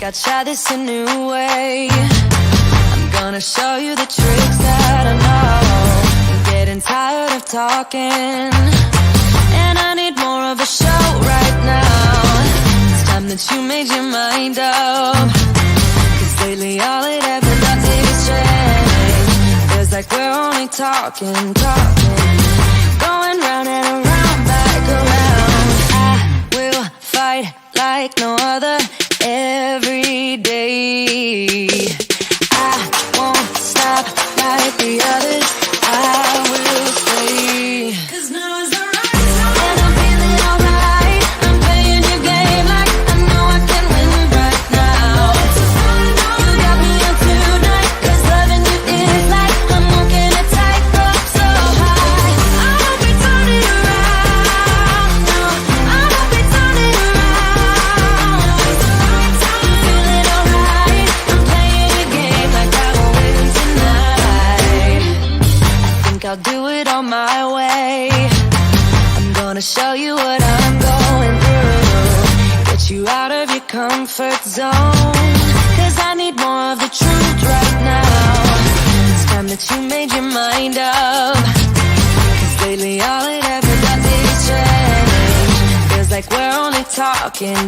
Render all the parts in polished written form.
I'll try this a new way. I'm gonna show you the tricks that I know. I'm getting tired of talking, and I need more of a show right now. It's time that you made your mind up, 'cause lately all it ever does is change. Feels like we're only talking, going round and around, back around. I will fight like no other every day. I won't stop like the others. I will stay, 'cause now is the right time, and I'm feeling alright. I'm playing your game like I know I can win right now. You got me up tonight, 'cause loving you is like I'm walking a tightrope so high. I won't be turning around, no, I won't be turning around. I'm feeling alright. I'm playing your game like I will win tonight. I think I'll do it on my way. I'm gonna show you what I'm going through, get you out of your comfort zone, 'cause I need more of the truth right now. It's time that you made your mind up, 'cause lately all it ever does is change. Feels like we're only talking,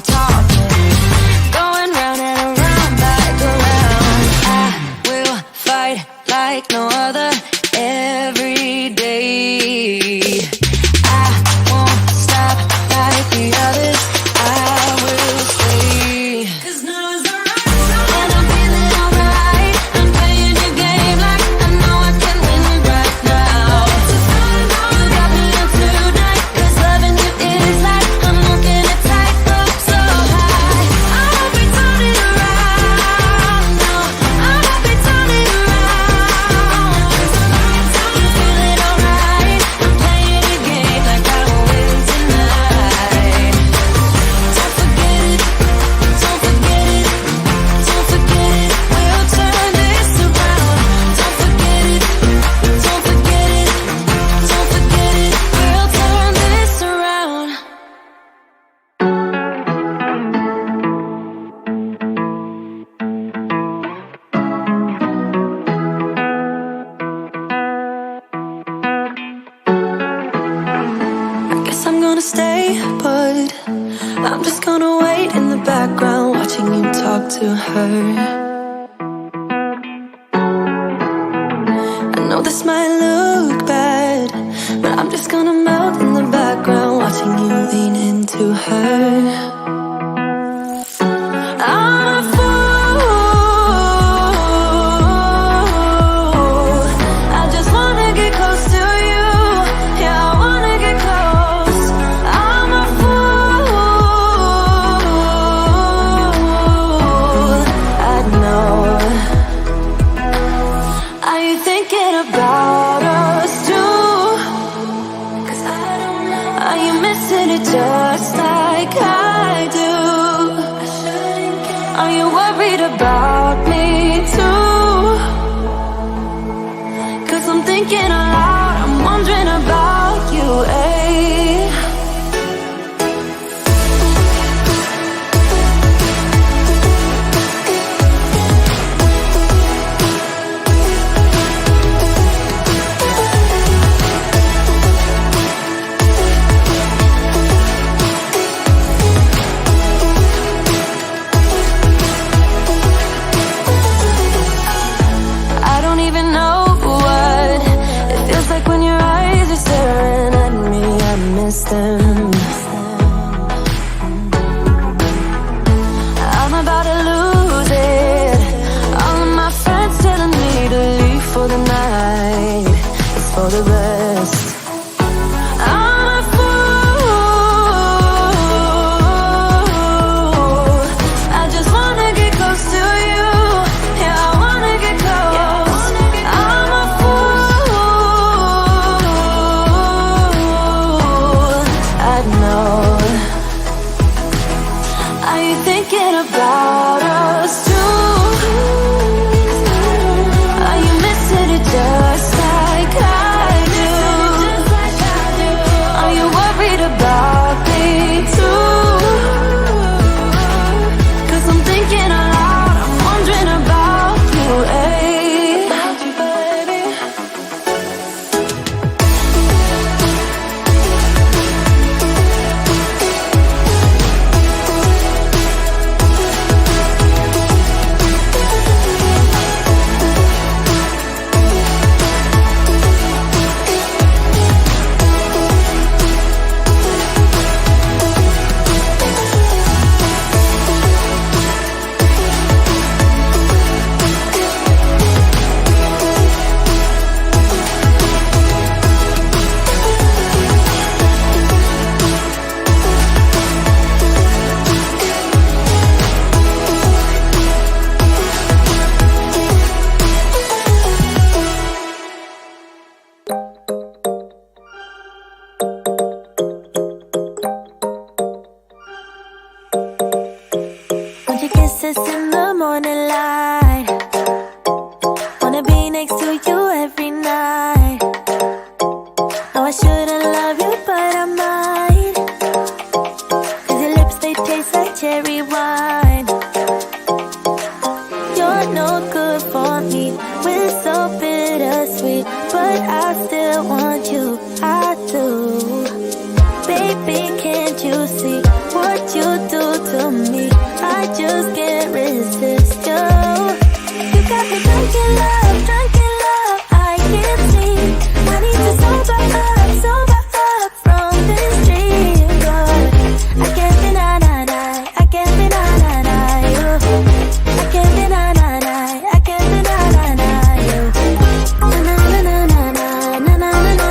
going round and around, back around. I will fight like no other every day. I won't stop like the others. I will stay, 'cause now is the right time, and I'm feeling alright. I'm playing your game like I know I can win right now. You got me up tonight, 'cause loving you is like I'm walking a tightrope so high. I won't be turning around, no, I won't be turning around. I'm feeling alright. I'm playing your game like I will win tonight. Don't forget it, don't forget it, don't forget it. We'll turn this around. Don't forget it, don't forget it, don't forget it. We'll turn this around. I guess I'm gonna stay, but I'm just gonna wait in the background, watching you talk to her. I know this might look bad, but I'm just gonna melt in the background, watching you lean into her. I'm a fool. I just wanna get close to you. Yeah, I wanna get close. I'm a fool. I know. Are you thinking about us too? 'Cause I don't know. Are you missing it just like I do? Are you worried about me too? 'Cause I'm thinking aloud, I'm wondering about you, eh? I don't even know what it feels like when your eyes are staring at me. I miss them. I'm about to lose it. All of my friends telling me to leave for the night. It's for the best. I'm a fool. I just wanna get close to you. Yeah, I wanna get close. I'm a fool. I know. Are you thinking about us too? Are you missing it just like I do? Are you worried about me too? 'Cause I'm thinking kisses in the morning light. Wanna be next to you every night. No, I shouldn't love you, but I might. 'Cause your lips, they taste like cherry wine. You're no good for me, we're so bittersweet, but I still want you, I do. Baby, can't you see what you do to me? I just can't resist you. You got me drunk in love, I can't sleep. I need to sober up from this dream. But I can't deny, I can't deny you. I can't deny, I can't deny you. Na na na na na na na na na na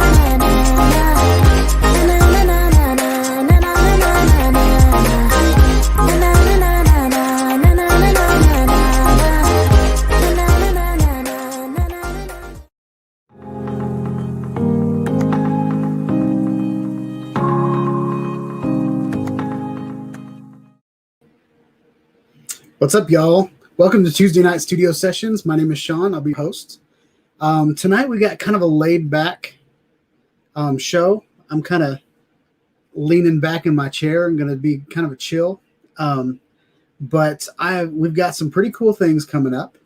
What's up, y'all? Welcome to Tuesday Night Studio Sessions. My name is Sean. I'll be your host. Tonight we got kind of a laid-back show. I'm kind of leaning back in my chair. I'm going to be kind of a chill. But we've got some pretty cool things coming up.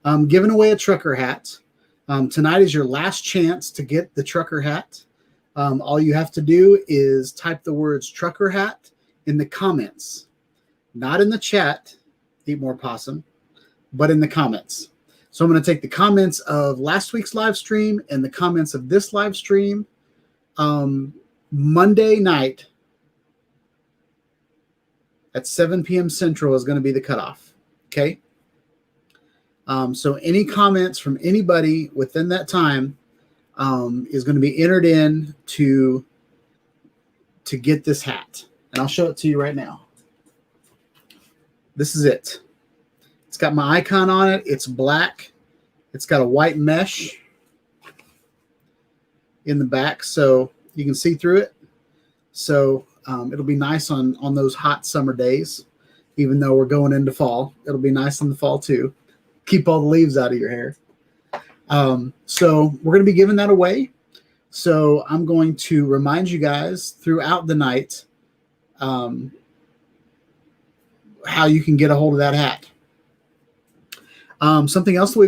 I'm giving away a trucker hat. Tonight is your last chance to get the trucker hat. All you have to do is type the words trucker hat in the comments. Not in the chat, Eat More Possum, but in the comments. So I'm going to take the comments of last week's live stream and the comments of this live stream. Monday night at 7 p.m. Central is going to be the cutoff. Okay. So any comments from anybody within that time is going to be entered in to get this hat. And I'll show it to you right now. This is it. It's got my icon on it. It's black. It's got a white mesh in the back so you can see through it. So it'll be nice on those hot summer days, even though we're going into fall. It'll be nice in the fall too. Keep all the leaves out of your hair. So we're going to be giving that away. So I'm going to remind you guys throughout the night how you can get a hold of that hat. Something else that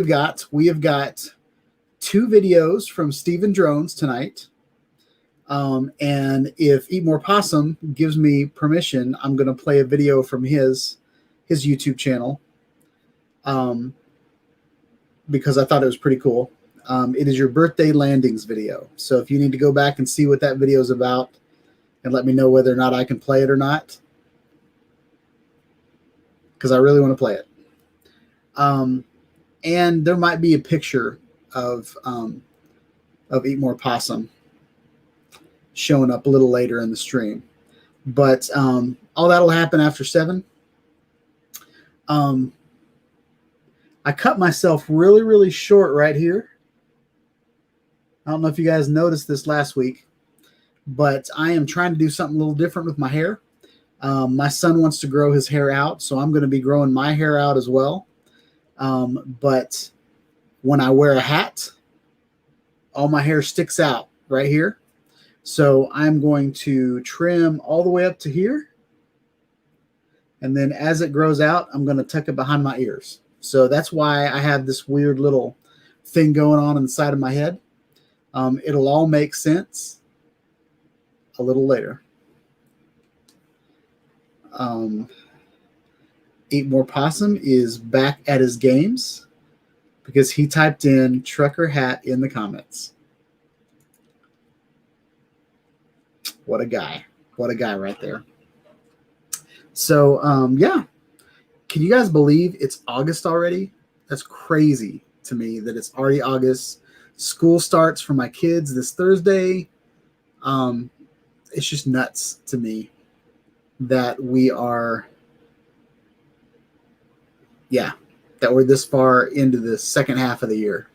we have got 2 videos from Steven Drones tonight. And if Eat More Possum gives me permission, I'm going to play a video from his YouTube channel. Because I thought it was pretty cool. It is your birthday landings video. So if you need to go back and see what that video is about and let me know whether or not I can play it or not, because I really want to play it. And there might be a picture of Eat More Possum showing up a little later in the stream. But all that'll happen after 7. I cut myself really, really short right here. I don't know if you guys noticed this last week, but I am trying to do something a little different with my hair. My son wants to grow his hair out, so I'm going to be growing my hair out as well. But when I wear a hat, all my hair sticks out right here. So I'm going to trim all the way up to here. And then as it grows out, I'm going to tuck it behind my ears. So that's why I have this weird little thing going on the side of my head. It'll all make sense a little later. Eat More Possum is back at his games because he typed in trucker hat in the comments. What a guy. What a guy right there. So, yeah. Can you guys believe it's August already? That's crazy to me that it's already August. School starts for my kids this Thursday. It's just nuts to me that we are, that we're this far into the second half of the year.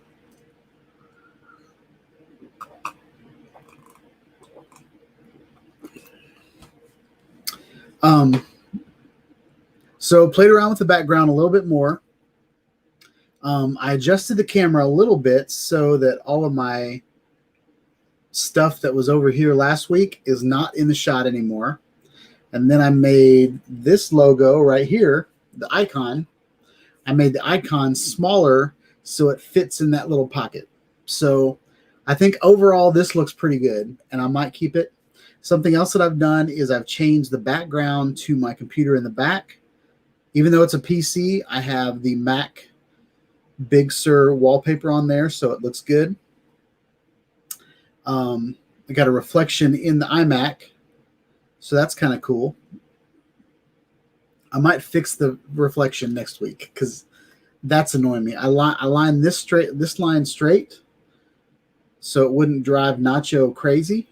So played around with the background a little bit more. I adjusted the camera a little bit so that all of my stuff that was over here last week is not in the shot anymore. And then I made this logo right here, the icon. I made the icon smaller so it fits in that little pocket. So I think overall this looks pretty good, and I might keep it. Something else that I've done is I've changed the background to my computer in the back. Even though it's a PC, I have the Mac Big Sur wallpaper on there, so it looks good. I got a reflection in the iMac, so that's kind of cool. I might fix the reflection next week because that's annoying me. I line this line straight so it wouldn't drive Nacho crazy.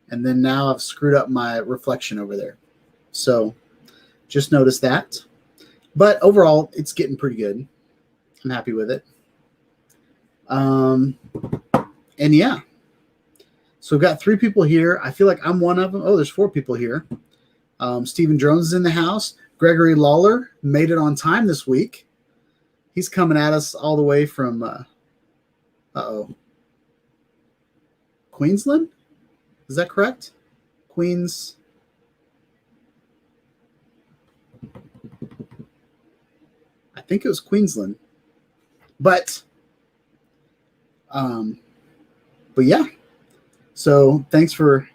And then now I've screwed up my reflection over there. So just notice that. But overall, it's getting pretty good. I'm happy with it. And yeah. So we've got 3 people here. I feel like I'm one of them. Oh, there's 4 people here. Stephen Jones is in the house. Gregory Lawler made it on time this week. He's coming at us all the way from, Queensland? Is that correct? Queens. I think it was Queensland. But yeah. So thanks for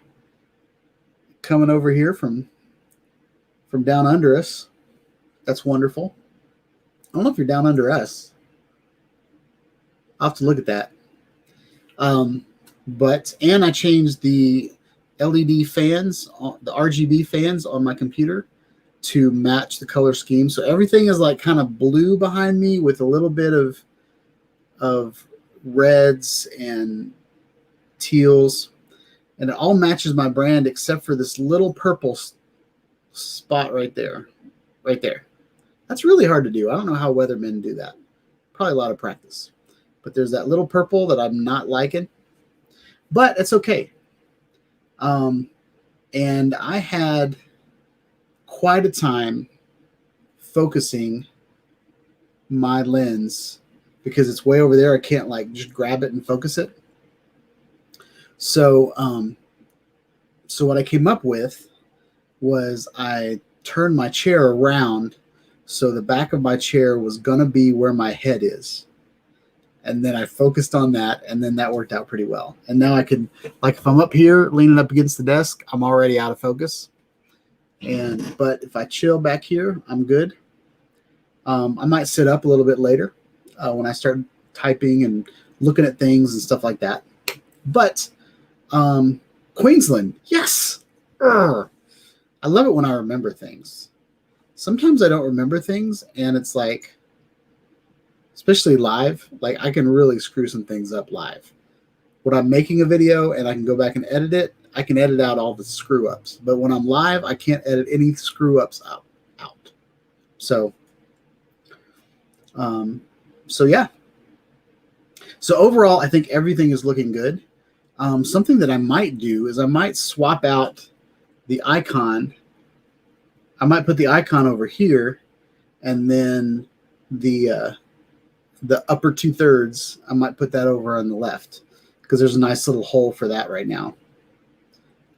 coming over here from down under us. That's wonderful. I don't know if you're down under us. I'll have to look at that. And I changed the LED fans, the RGB fans on my computer to match the color scheme. So everything is like kind of blue behind me with a little bit of reds and teals. And it all matches my brand except for this little purple spot right there. Right there. That's really hard to do. I don't know how weathermen do that. Probably a lot of practice. But there's that little purple that I'm not liking. But it's okay. And I had quite a time focusing my lens because it's way over there. I can't like just grab it and focus it. So what I came up with was I turned my chair around so the back of my chair was going to be where my head is. And then I focused on that, and then that worked out pretty well. And now I can, like if I'm up here leaning up against the desk, I'm already out of focus. But if I chill back here, I'm good. I might sit up a little bit later when I start typing and looking at things and stuff like that. But Queensland, yes. I love it when I remember things. Sometimes I don't remember things, and it's like, especially live, like I can really screw some things up live. When I'm making a video and I can go back and edit it, I can edit out all the screw ups. But when I'm live, I can't edit any screw ups out. So yeah. So overall, I think everything is looking good. Something that I might do is I might swap out the icon. I might put the icon over here, and then the upper 2/3, I might put that over on the left because there's a nice little hole for that right now.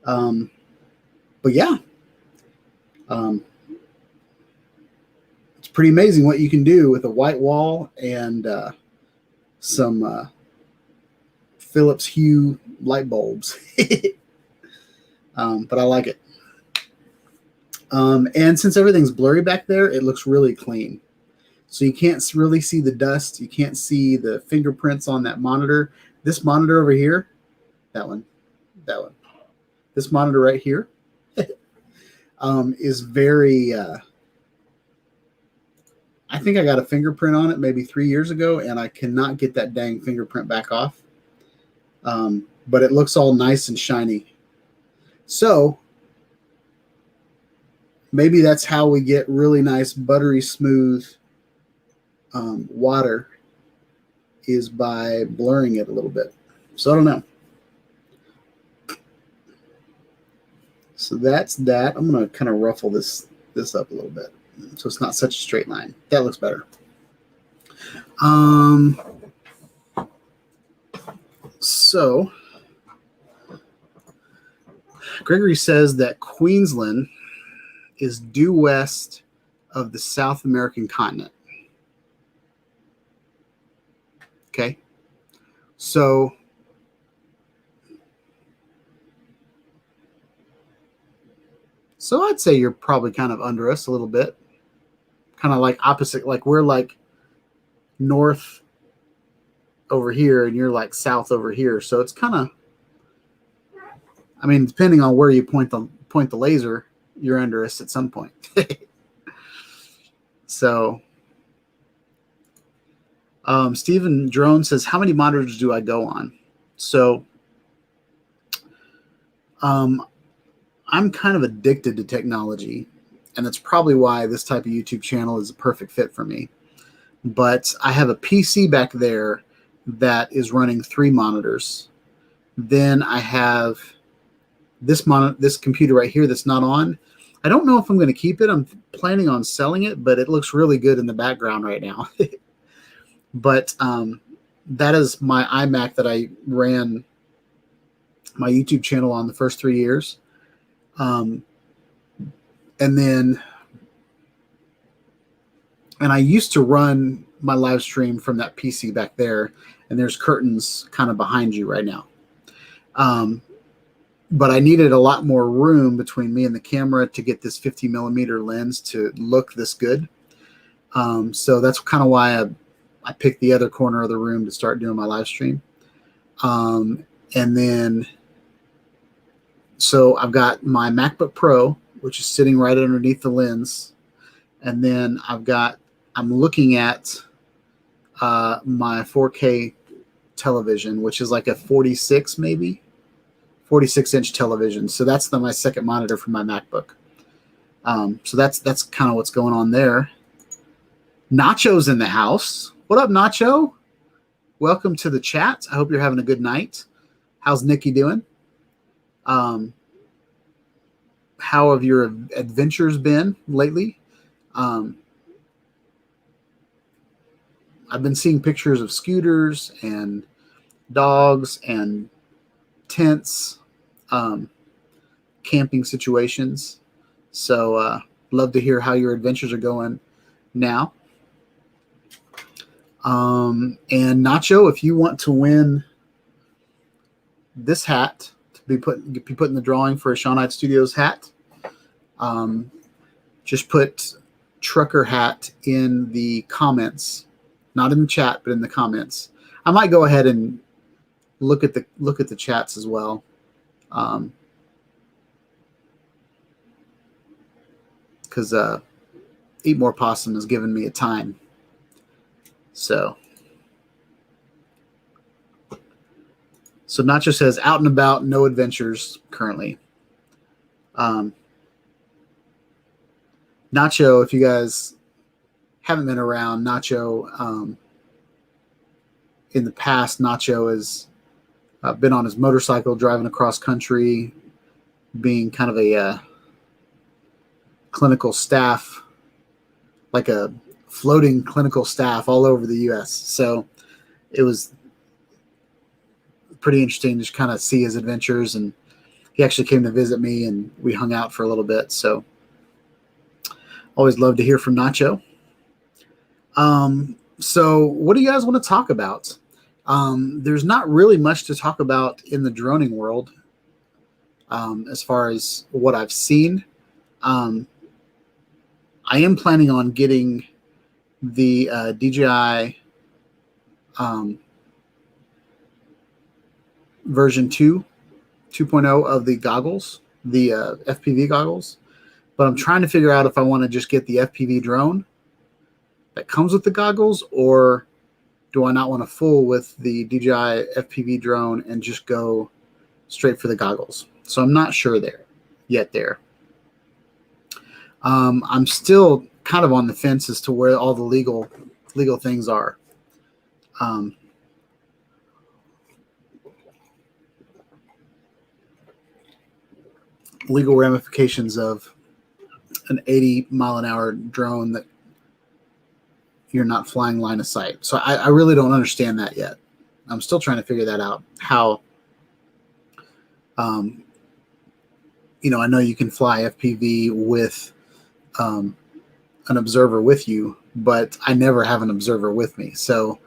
But yeah, it's pretty amazing what you can do with a white wall and some Philips Hue light bulbs. But I like it. And since everything's blurry back there, it looks really clean. So you can't really see the dust. You can't see the fingerprints on that monitor. This monitor over here, that one. This monitor right here is very, I think I got a fingerprint on it maybe 3 years ago, and I cannot get that dang fingerprint back off. But it looks all nice and shiny. So maybe that's how we get really nice, buttery smooth water, is by blurring it a little bit. So I don't know. So that's that. I'm going to kind of ruffle this up a little bit. So it's not such a straight line. That looks better. So Gregory says that Queensland is due west of the South American continent. Okay. So I'd say you're probably kind of under us a little bit. Kind of like opposite, like we're like north over here and you're like south over here. So it's kind of, I mean, depending on where you point the laser, you're under us at some point. So Stephen Drone says, how many monitors do I go on? So I'm kind of addicted to technology, and that's probably why this type of YouTube channel is a perfect fit for me. But I have a PC back there that is running 3 monitors. Then I have this computer right here that's not on. I don't know if I'm going to keep it. I'm planning on selling it, but it looks really good in the background right now. But that is my iMac that I ran my YouTube channel on the first 3 years. And I used to run my live stream from that PC back there, and there's curtains kind of behind you right now. But I needed a lot more room between me and the camera to get this 50 millimeter lens to look this good. So that's kind of why I picked the other corner of the room to start doing my live stream. And then, so I've got my MacBook Pro, which is sitting right underneath the lens. And then I'm looking at my 4K television, which is like a 46 inch television. So that's my second monitor for my MacBook. So that's kind of what's going on there. Nacho's in the house. What up, Nacho? Welcome to the chat. I hope you're having a good night. How's Nikki doing? How have your adventures been lately? I've been seeing pictures of scooters and dogs and tents, camping situations. So love to hear how your adventures are going now. And Nacho, if you want to win this hat to be put in the drawing for a Shawnite Studios hat, just put trucker hat in the comments, not in the chat, but in the comments. I might go ahead and look at the chats as well. Because Eat More Possum has given me a time. So Nacho says, out and about, no adventures currently. Nacho, if you guys haven't been around, Nacho, in the past, Nacho has been on his motorcycle driving across country, being kind of a clinical staff, like a floating clinical staff all over the U.S. So it was pretty interesting to just kind of see his adventures. And he actually came to visit me and we hung out for a little bit. So always love to hear from Nacho. So what do you guys want to talk about? There's not really much to talk about in the droning world as far as what I've seen. I am planning on getting the DJI version 2.0 of the goggles, the FPV goggles. But I'm trying to figure out if I want to just get the FPV drone that comes with the goggles, or do I not want to fool with the DJI FPV drone and just go straight for the goggles? So I'm not sure yet. I'm still kind of on the fence as to where all the legal things are. Legal ramifications of an 80-mile-an-hour drone that you're not flying line of sight. So I really don't understand that yet. I'm still trying to figure that out. How, you know, I know you can fly FPV with an observer with you, but I never have an observer with me. So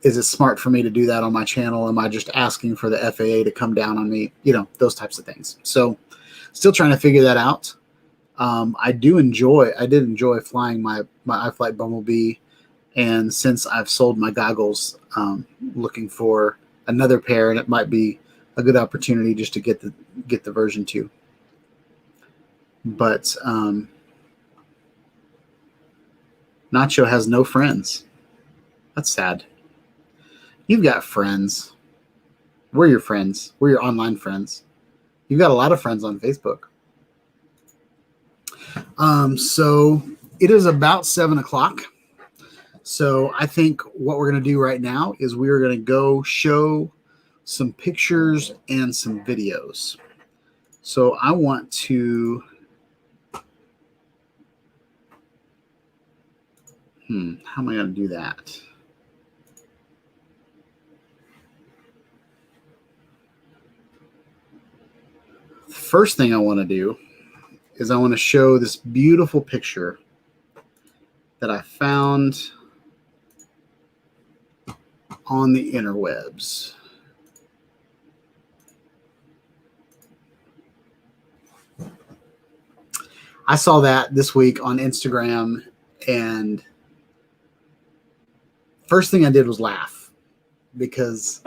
is it smart for me to do that on my channel? Am I just asking for the FAA to come down on me? You know, those types of things. So still trying to figure that out. I did enjoy flying my iFlight Bumblebee. And since I've sold my goggles, looking for another pair, and it might be a good opportunity just to get the version 2. But Nacho has no friends. That's sad. You've got friends. We're your friends. We're your online friends. You've got a lot of friends on Facebook. So it is about 7 o'clock. So I think what we're going to do right now is we're going to go show some pictures and some videos. So I want to, how am I going to do that? The first thing I want to do is I want to show this beautiful picture that I found on the interwebs. I saw that this week on Instagram, and first thing I did was laugh because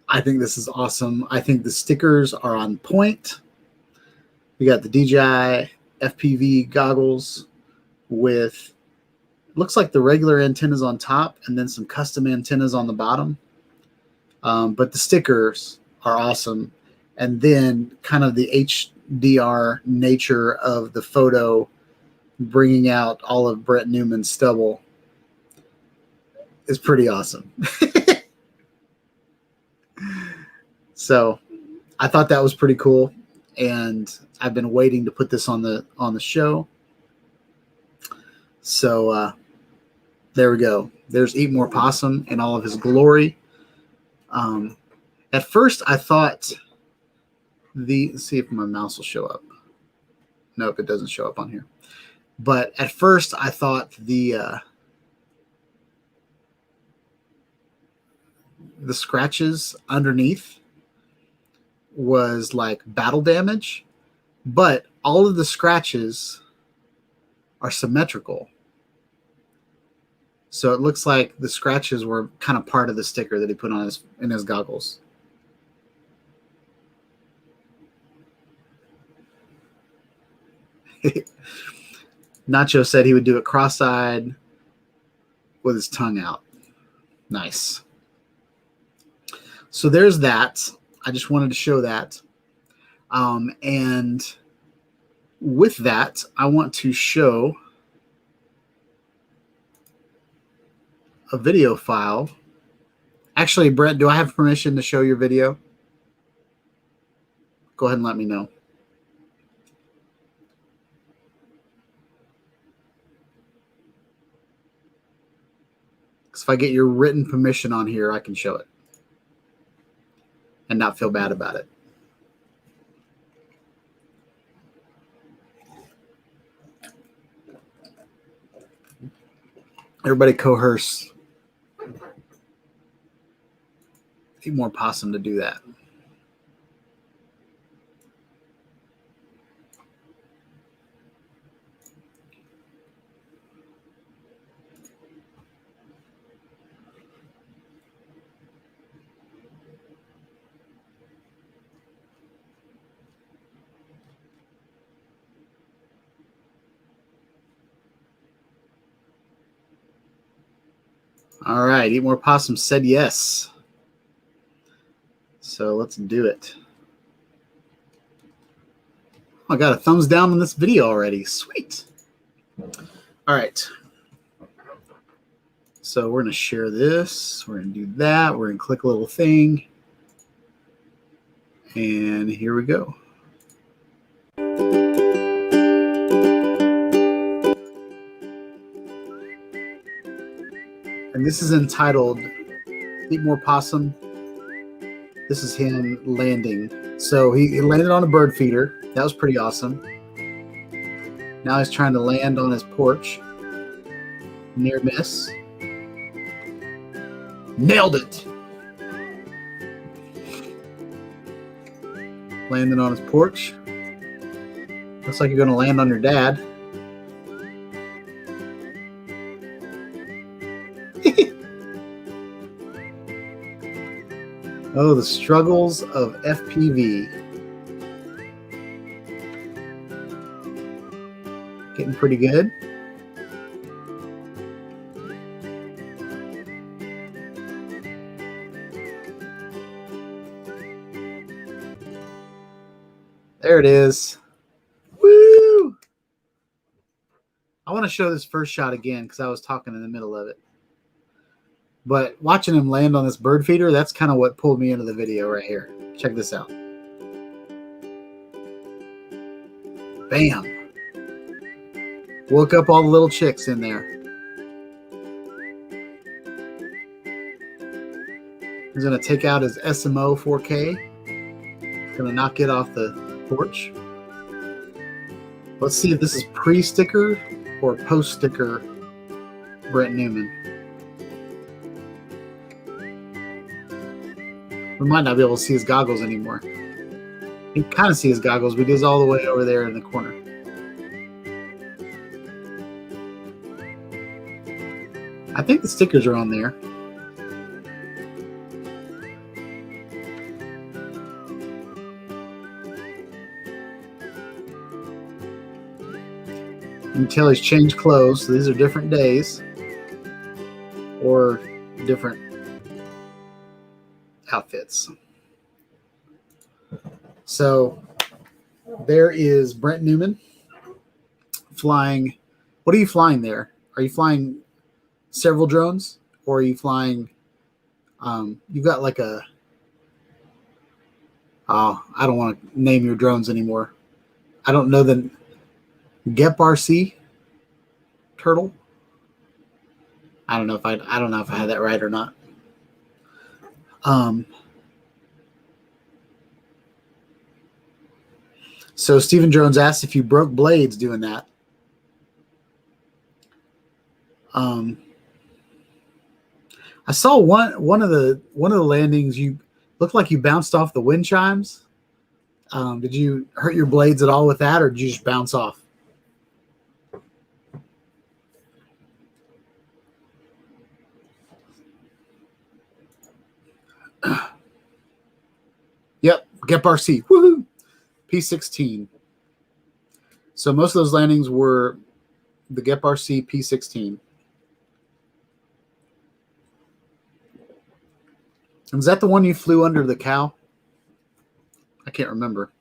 I think this is awesome. I think the stickers are on point. We got the DJI FPV goggles with, looks like the regular antennas on top and then some custom antennas on the bottom. But the stickers are awesome. And then kind of the HDR nature of the photo, bringing out all of Brett Newman's stubble, is pretty awesome. So I thought that was pretty cool. And I've been waiting to put this on the show. So there we go. There's Eat More Possum in all of his glory. At first I thought let's see if my mouse will show up. Nope, it doesn't show up on here. But at first I thought the scratches underneath was like battle damage, but all of the scratches are symmetrical. So it looks like the scratches were kind of part of the sticker that he put on in his goggles. Nacho said he would do it cross-eyed with his tongue out. Nice. So there's that. I just wanted to show that. And with that, I want to show a video file. Actually, Brett, do I have permission to show your video? Go ahead and let me know. Because if I get your written permission on here, I can show it and not feel bad about it. Everybody coerce Eat More Possum to do that. All right, Eat More Possum said yes. So let's do it. Oh, I got a thumbs down on this video already. Sweet. All right. So we're going to share this. We're going to do that. We're going to click a little thing. And here we go. This is entitled Eat More Possum. This is him landing. So he landed on a bird feeder. That was pretty awesome. Now he's trying to land on his porch. Near miss. Nailed it. Landing on his porch. Looks like you're going to land on your dad. Oh, the struggles of FPV. Getting pretty good. There it is. Woo! I want to show this first shot again because I was talking in the middle of it. But watching him land on this bird feeder, that's kind of what pulled me into the video right here. Check this out. Bam. Woke up all the little chicks in there. He's going to take out his SMO 4K. Going to knock it off the porch. Let's see if this is pre-sticker or post-sticker Brent Newman. We might not be able to see his goggles anymore. You can kind of see his goggles, but he's all the way over there in the corner. I think the stickers are on there. You can tell he's changed clothes, so these are different days or different outfits. So there is Brent Newman flying. What are you flying there? Are you flying several drones, or are you flying you've got like a I don't want to name your drones anymore. I don't know the Gep RC turtle. I don't know if I had that right or not. So Stephen Jones asked if you broke blades doing that. I saw one of the landings. You looked like you bounced off the wind chimes. Did you hurt your blades at all with that, or did you just bounce off? Yep, Gep RC. Woohoo! P16. So most of those landings were the Gep RC P16. And is that the one you flew under the cow? I can't remember.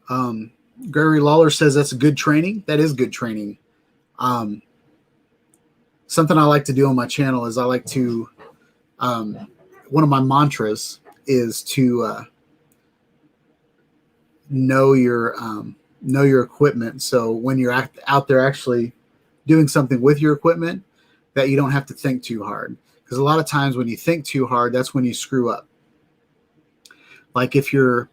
Gregory Lawler says that's good training. That is good training. Something I like to do on my channel is I like to, one of my mantras is to know your equipment. So when you're out there actually doing something with your equipment, that you don't have to think too hard. Because a lot of times when you think too hard, that's when you screw up. Like if your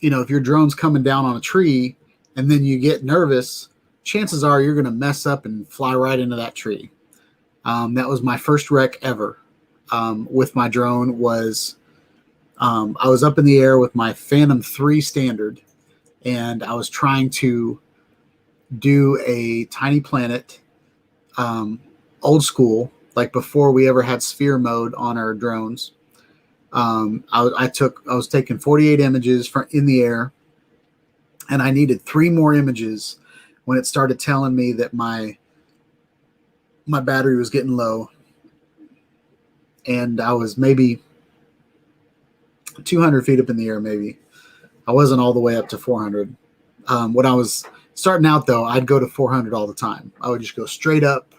drone's coming down on a tree and then you get nervous, chances are you're going to mess up and fly right into that tree. That was my first wreck ever with my drone. I was up in the air with my Phantom 3 standard, and I was trying to do a Tiny Planet old school, like before we ever had sphere mode on our drones. I was taking 48 images in the air, and I needed 3 more images when it started telling me that my battery was getting low, and I was maybe 200 feet up in the air. Maybe I wasn't all the way up to 400. When I was starting out, though, I'd go to 400 all the time. I would just go straight up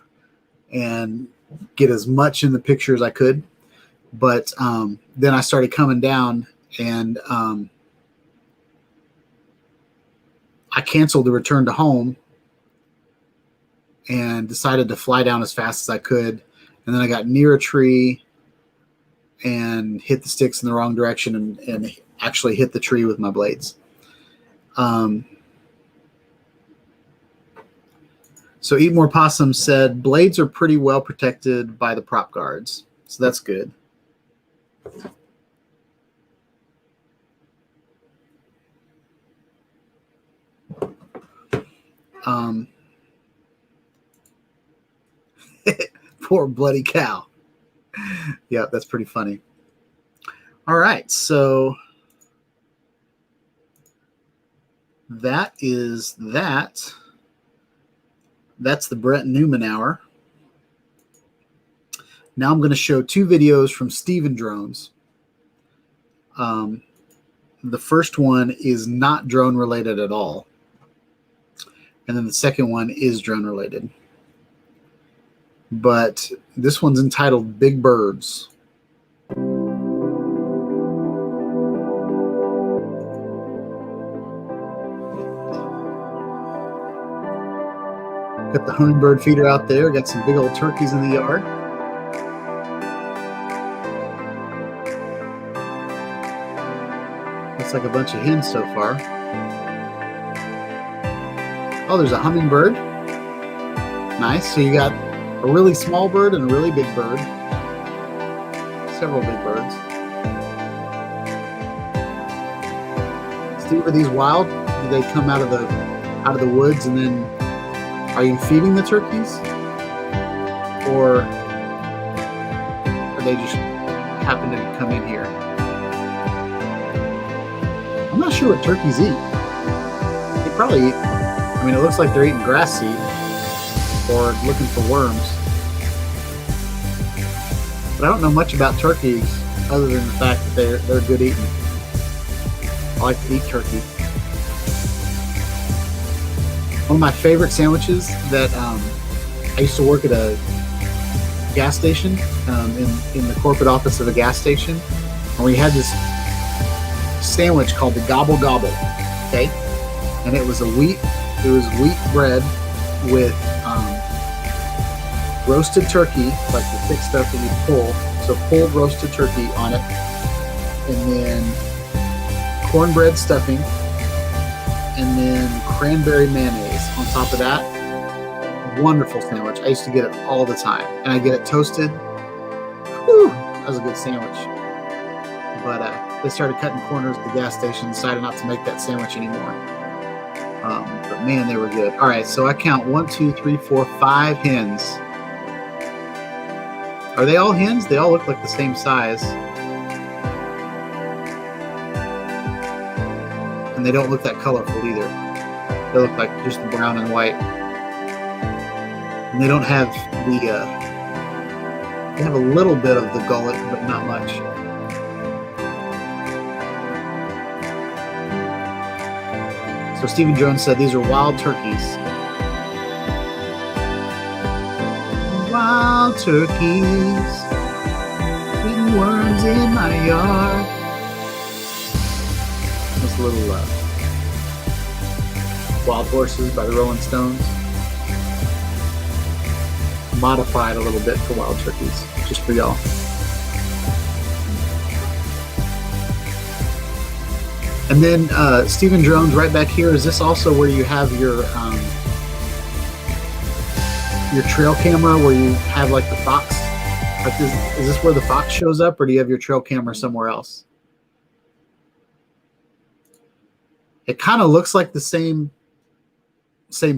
and get as much in the picture as I could. But then I started coming down, and I canceled the return to home, and decided to fly down as fast as I could. And then I got near a tree and hit the sticks in the wrong direction and actually hit the tree with my blades. So Eat More Possum said, blades are pretty well protected by the prop guards. So that's good. Poor bloody cow. Yeah, that's pretty funny. All right, so that is that. That's the Brett Newman Hour. Now I'm going to show 2 videos from Steven Drones. The first one is not drone related at all. And then the second one is drone related. But this one's entitled Big Birds. Got the hummingbird feeder out there. Got some big old turkeys in the yard. Looks like a bunch of hens so far. Oh, there's a hummingbird. Nice. So you got a really small bird and a really big bird. Several big birds. Steve, are these wild? Do they come out of the woods and then are you feeding the turkeys? Or are they just happen to come in here? I'm not sure what turkeys eat. They probably eat, I mean, it looks like they're eating grass seed or looking for worms. But I don't know much about turkeys other than the fact that they're good eating. I like to eat turkey. One of my favorite sandwiches that I used to work at a gas station in the corporate office of a gas station, and we had this sandwich called the Gobble Gobble. Okay, and it was wheat bread with roasted turkey, like the thick stuff that you pull. So pulled roasted turkey on it, and then cornbread stuffing, and then cranberry mayonnaise on top of that. Wonderful sandwich. I used to get it all the time, and I get it toasted. Whew, that was a good sandwich. But they started cutting corners at the gas station, decided not to make that sandwich anymore. But man, they were good. All right, so I count 1, 2, 3, 4, 5 hens. Are they all hens? They all look like the same size. And they don't look that colorful either. They look like just the brown and white. And they don't have the, they have a little bit of the gullet, but not much. So Steven Jones said these are wild turkeys. Wild turkeys, eating worms in my yard. This little Wild Horses by the Rolling Stones. Modified a little bit for wild turkeys, just for y'all. And then Steven Drones right back here. Is this also where you have your trail camera, where you have like the fox? Like is this where the fox shows up, or do you have your trail camera somewhere else? It kind of looks like the same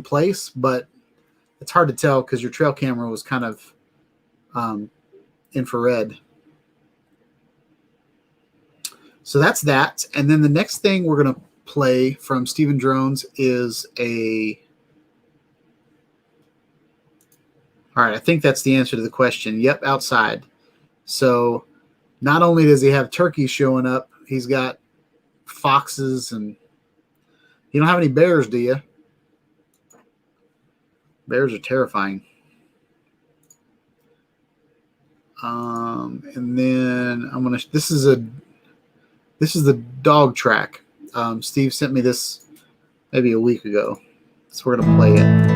place, but it's hard to tell because your trail camera was kind of infrared. So that's that. And then the next thing we're going to play from Steven Drones is all right, I think that's the answer to the question. Yep, outside. So not only does he have turkeys showing up, he's got foxes, and you don't have any bears, do you? Bears are terrifying. And then I'm gonna. This is the dog track. Steve sent me this maybe a week ago, so we're gonna play it.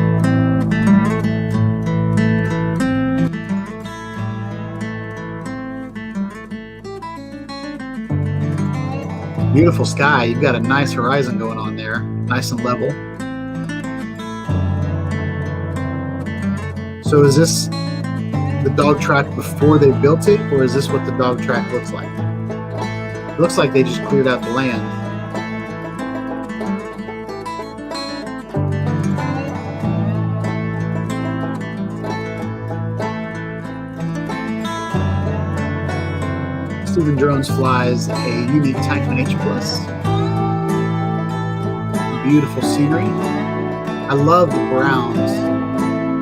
Beautiful sky. You've got a nice horizon going on there, nice and level. So is this the dog track before they built it, or is this what the dog track looks like? It looks like they just cleared out the land. Stephen Drones flies a unique Typhoon H Plus. Beautiful scenery. I love the browns.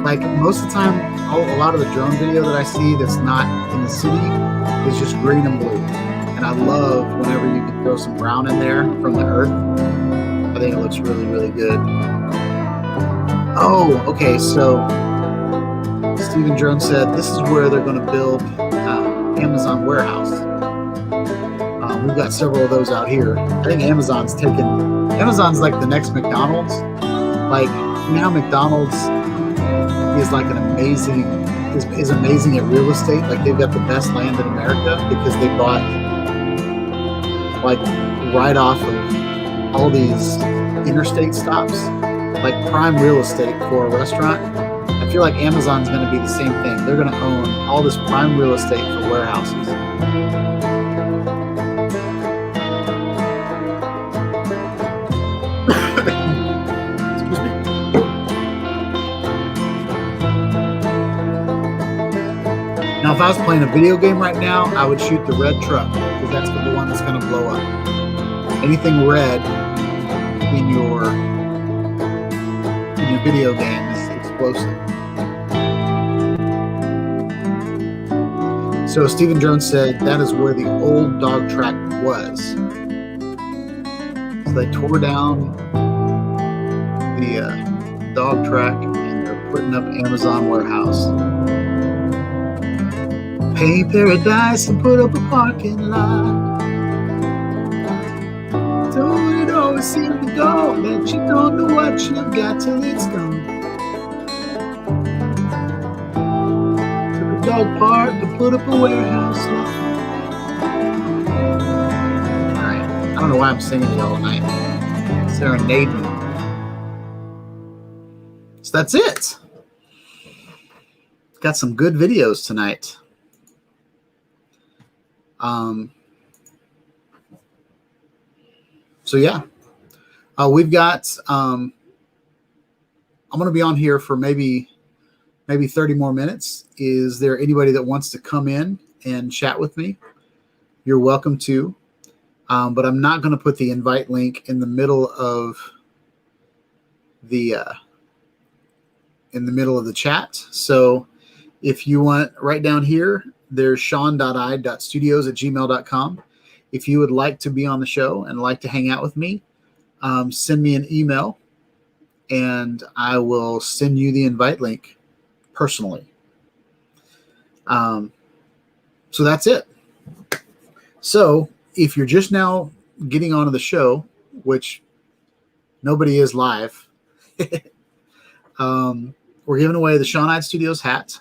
Like most of the time, a lot of the drone video that I see that's not in the city is just green and blue. And I love whenever you can throw some brown in there from the earth. I think it looks really, really good. Oh, okay. So Stephen Drones said this is where they're going to build Amazon warehouse. We've got several of those out here. I think Amazon's like the next McDonald's. Like, you know how McDonald's is like is amazing at real estate. Like, they've got the best land in America because they bought like right off of all these interstate stops, like prime real estate for a restaurant. I feel like Amazon's going to be the same thing. They're going to own all this prime real estate for warehouses. Excuse me. Now, if I was playing a video game right now, I would shoot the red truck because that's the one that's going to blow up. Anything red in your video game is explosive. So Stephen Drones said that is where the old dog track was. So they tore down the dog track and they're putting up Amazon warehouse. Pay paradise and put up a parking lot. Don't it always seem to go that you don't know what you've got till it's gone. Dog park to put up a warehouse. Alright, I don't know why I'm singing it all night. Serenading. So that's it. Got some good videos tonight. So yeah. We've got I'm gonna be on here for maybe 30 more minutes. Is there anybody that wants to come in and chat with me? You're welcome to. But I'm not going to put the invite link in the middle of the chat. So if you want, right down here, there's sean.i.studios@gmail.com. If you would like to be on the show and like to hang out with me, send me an email and I will send you the invite link personally. So that's it. So if you're just now getting onto the show, which nobody is live, we're giving away the Sean Hyde Studios hat.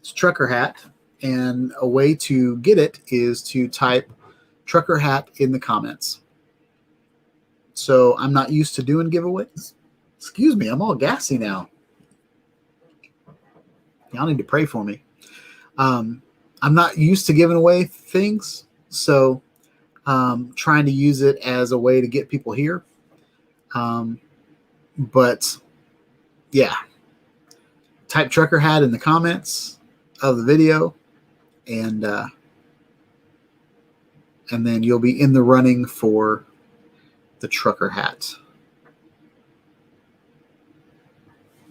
It's a trucker hat, and a way to get it is to type trucker hat in the comments. So I'm not used to doing giveaways. Excuse me, I'm all gassy now. Y'all need to pray for me. I'm not used to giving away things, so trying to use it as a way to get people here. But yeah, type trucker hat in the comments of the video, and then you'll be in the running for the trucker hat.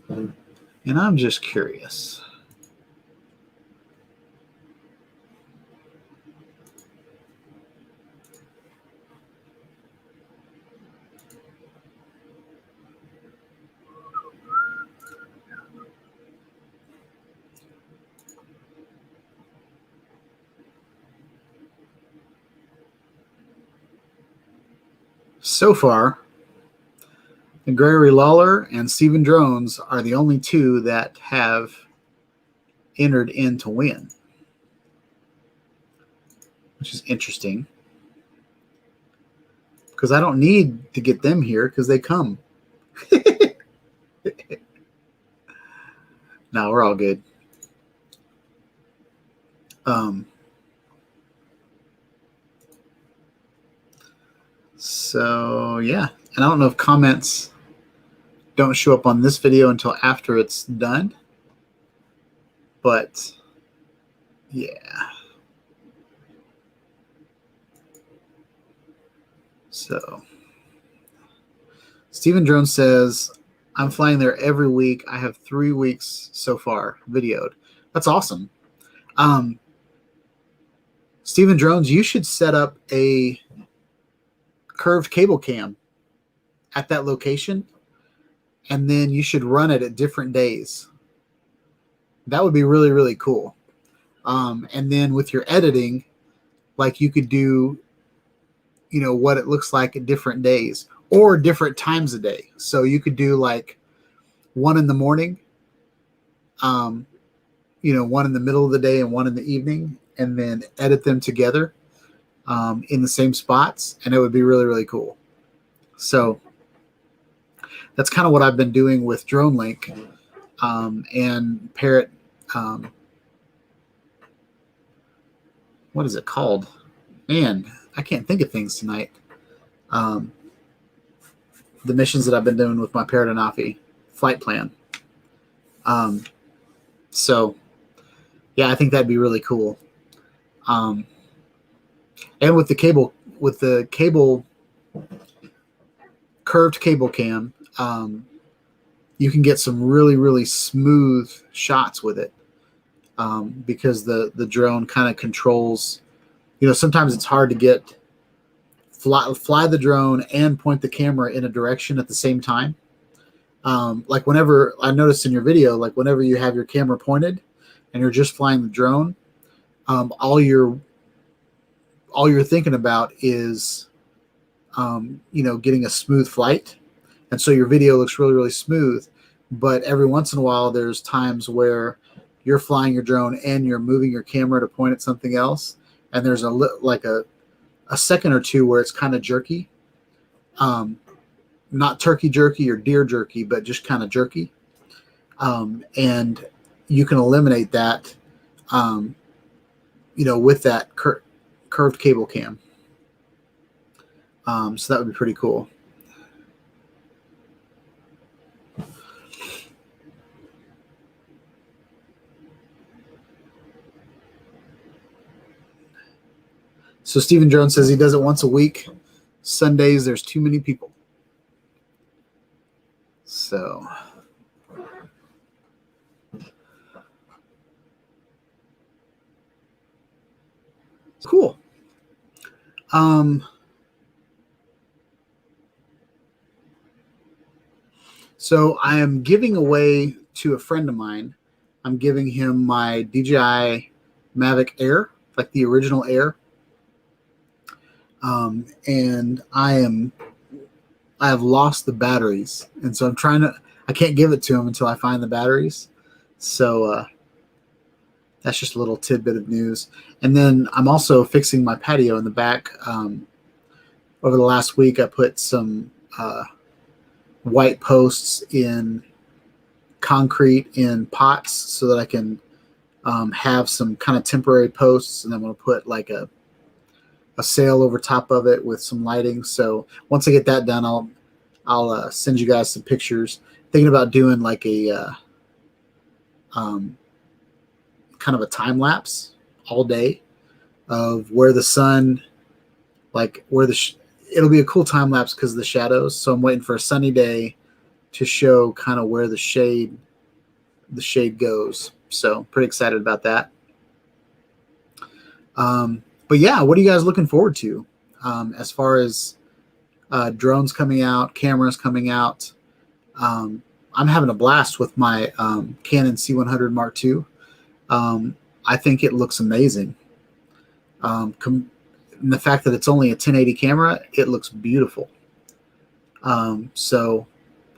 And I'm just curious. So far, Gregory Lawler and Stephen Drones are the only two that have entered in to win, which is interesting. because I don't need to get them here because they come. No, we're all good. So yeah, and I don't know if comments don't show up on this video until after it's done, but yeah. So Stephen Drone says, I'm flying there every week. I have 3 weeks so far videoed. That's awesome. Stephen Drones, you should set up a curved cable cam at that location, and then you should run it at different days. That would be really, really cool. And then with your editing, like you could do, you know, what it looks like at different days or different times a day. So you could do like one in the morning, you know, one in the middle of the day and one in the evening, and then edit them together in the same spots, and it would be really, really cool. So that's kind of what I've been doing with DroneLink and Parrot. What is it called? Man, I can't think of things tonight. The missions that I've been doing with my Parrot Anafi flight plan. So yeah, I think that'd be really cool. And with the cable, curved cable cam, you can get some really, really smooth shots with it, because the drone kind of controls, you know, sometimes it's hard to get fly the drone and point the camera in a direction at the same time. Like whenever I noticed in your video, like whenever you have your camera pointed and you're just flying the drone, all you're thinking about is, you know, getting a smooth flight. And so your video looks really, really smooth. But every once in a while, there's times where you're flying your drone and you're moving your camera to point at something else. And there's like a second or two where it's kind of jerky. Not turkey jerky or deer jerky, but just kind of jerky. And you can eliminate that, you know, with that curved cable cam. So that would be pretty cool. So Stephen Jones says he does it once a week. Sundays, there's too many people. So cool. So I am giving away to a friend of mine. I'm giving him my DJI Mavic Air, like the original Air. And I have lost the batteries, and so I can't give it to him until I find the batteries. So that's just a little tidbit of news. And then I'm also fixing my patio in the back. Over the last week, I put some white posts in concrete in pots so that I can have some kind of temporary posts, and I'm going to put like a sail over top of it with some lighting. So once I get that done, I'll send you guys some pictures. Thinking about doing like a kind of a time lapse all day of where the sun, like where it'll be a cool time lapse because of the shadows. So I'm waiting for a sunny day to show kind of where the shade goes. So pretty excited about that. But yeah, what are you guys looking forward to as far as drones coming out, cameras coming out? I'm having a blast with my Canon C100 Mark II. I think it looks amazing. And the fact that it's only a 1080 camera, it looks beautiful. So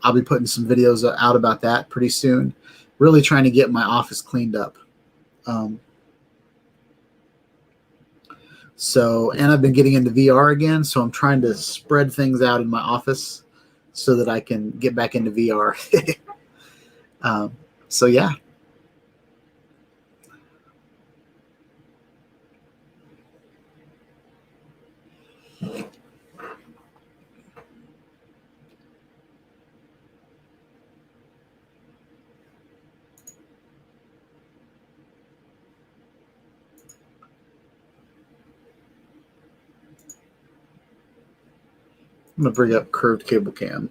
I'll be putting some videos out about that pretty soon. Really trying to get my office cleaned up. So, and I've been getting into VR again, so I'm trying to spread things out in my office so that I can get back into VR. So yeah. I'm gonna bring up curved cable cam.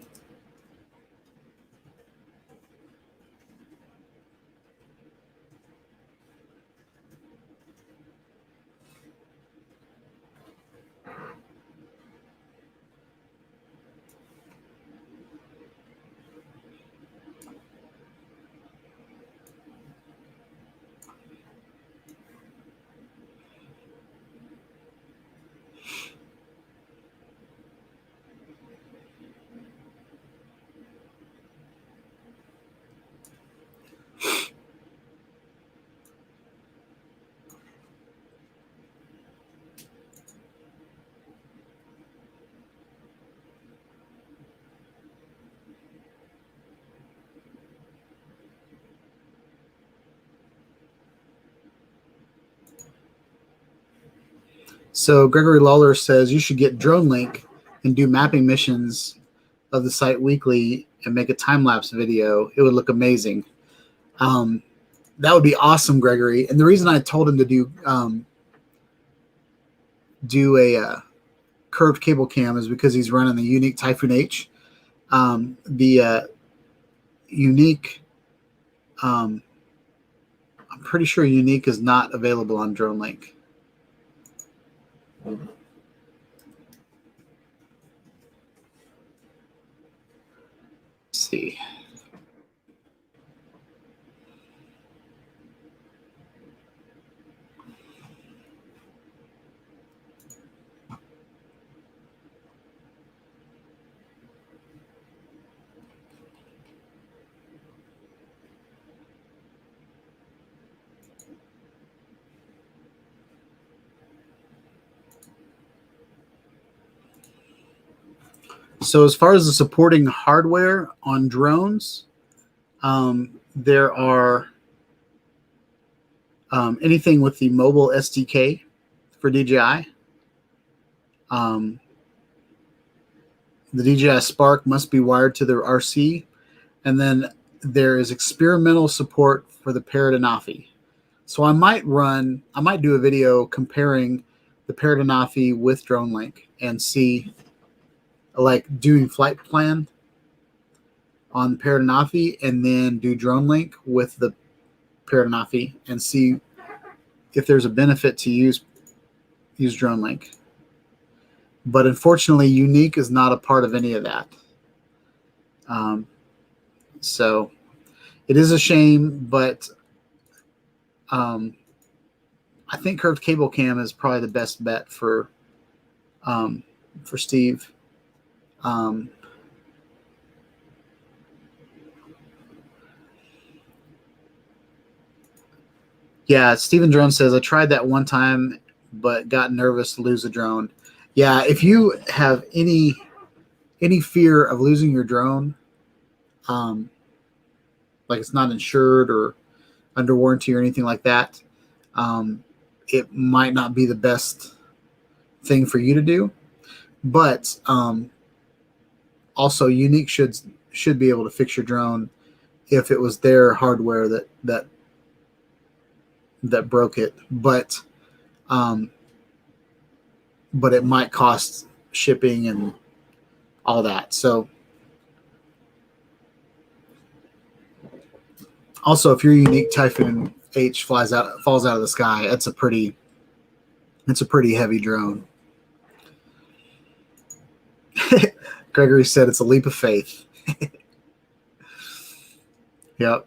So Gregory Lawler says you should get DroneLink and do mapping missions of the site weekly and make a time-lapse video. It would look amazing. That would be awesome, Gregory. And the reason I told him to do a curved cable cam is because he's running the Yuneec Typhoon H. The Yuneec, I'm pretty sure Yuneec is not available on DroneLink. Let's see. So as far as the supporting hardware on drones, there are anything with the mobile SDK for DJI. The DJI Spark must be wired to the RC, and then there is experimental support for the Parrot Anafi. So I might do a video comparing the Parrot Anafi with DroneLink and see, like, doing flight plan on Parrot Anafi and then do DroneLink with the Parrot Anafi and see if there's a benefit to use DroneLink. But unfortunately, Yuneec is not a part of any of that. So it is a shame, but I think curved cable cam is probably the best bet for Steve. Yeah, Steven Drone says, I tried that one time, but got nervous to lose a drone. Yeah, if you have any fear of losing your drone, like it's not insured or under warranty or anything like that, it might not be the best thing for you to do. But also, Yuneec should be able to fix your drone if it was their hardware that broke it. But it might cost shipping and all that. So also, if your Yuneec Typhoon H falls out of the sky, it's a pretty heavy drone. Gregory said it's a leap of faith. Yep.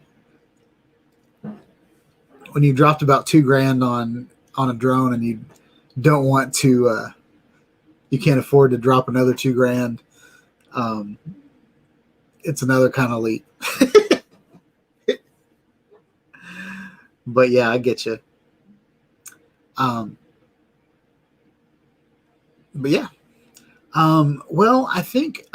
When you dropped about $2,000 on a drone and you don't want to, you can't afford to drop another $2,000. It's another kind of leap. But yeah, I get you. but yeah. Well, I think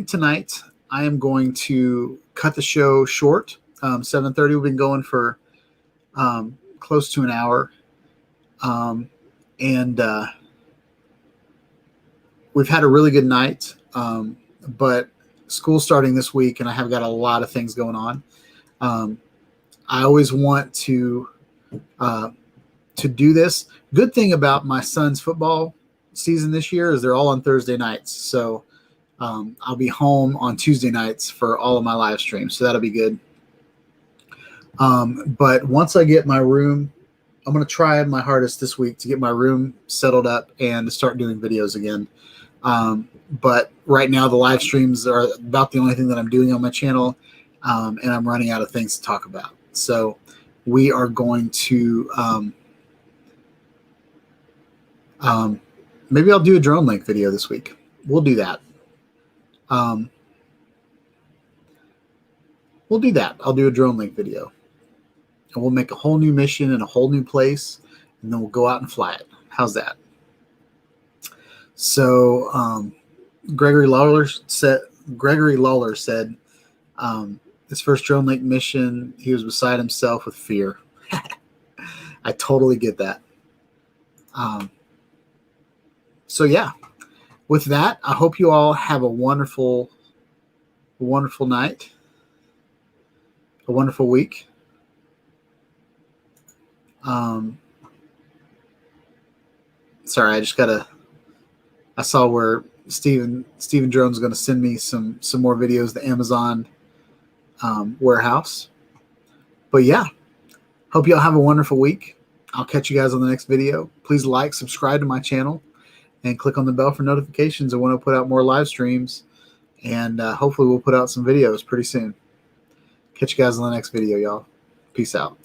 tonight I am going to cut the show short. 7:30. We've been going for close to an hour, and we've had a really good night. But school's starting this week, and I have got a lot of things going on. I always want to do this. Good thing about my son's football season this year is they're all on Thursday nights. So I'll be home on Tuesday nights for all of my live streams. So that'll be good. But once I get my room, I'm going to try my hardest this week to get my room settled up and to start doing videos again. But right now the live streams are about the only thing that I'm doing on my channel. And I'm running out of things to talk about. So we are going to, maybe I'll do a drone link video this week. We'll do that. We'll do that. I'll do a drone link video. And we'll make a whole new mission in a whole new place. And then we'll go out and fly it. How's that? So Gregory Lawler said his first drone link mission, he was beside himself with fear. I totally get that. So yeah, with that, I hope you all have a wonderful night, a wonderful week. Sorry, I saw where Steven Drone's going to send me some more videos to Amazon warehouse. But yeah, hope y'all have a wonderful week. I'll catch you guys on the next video. Please like, subscribe to my channel, and click on the bell for notifications of when I put out more live streams. And hopefully we'll put out some videos pretty soon. Catch you guys on the next video, y'all. Peace out.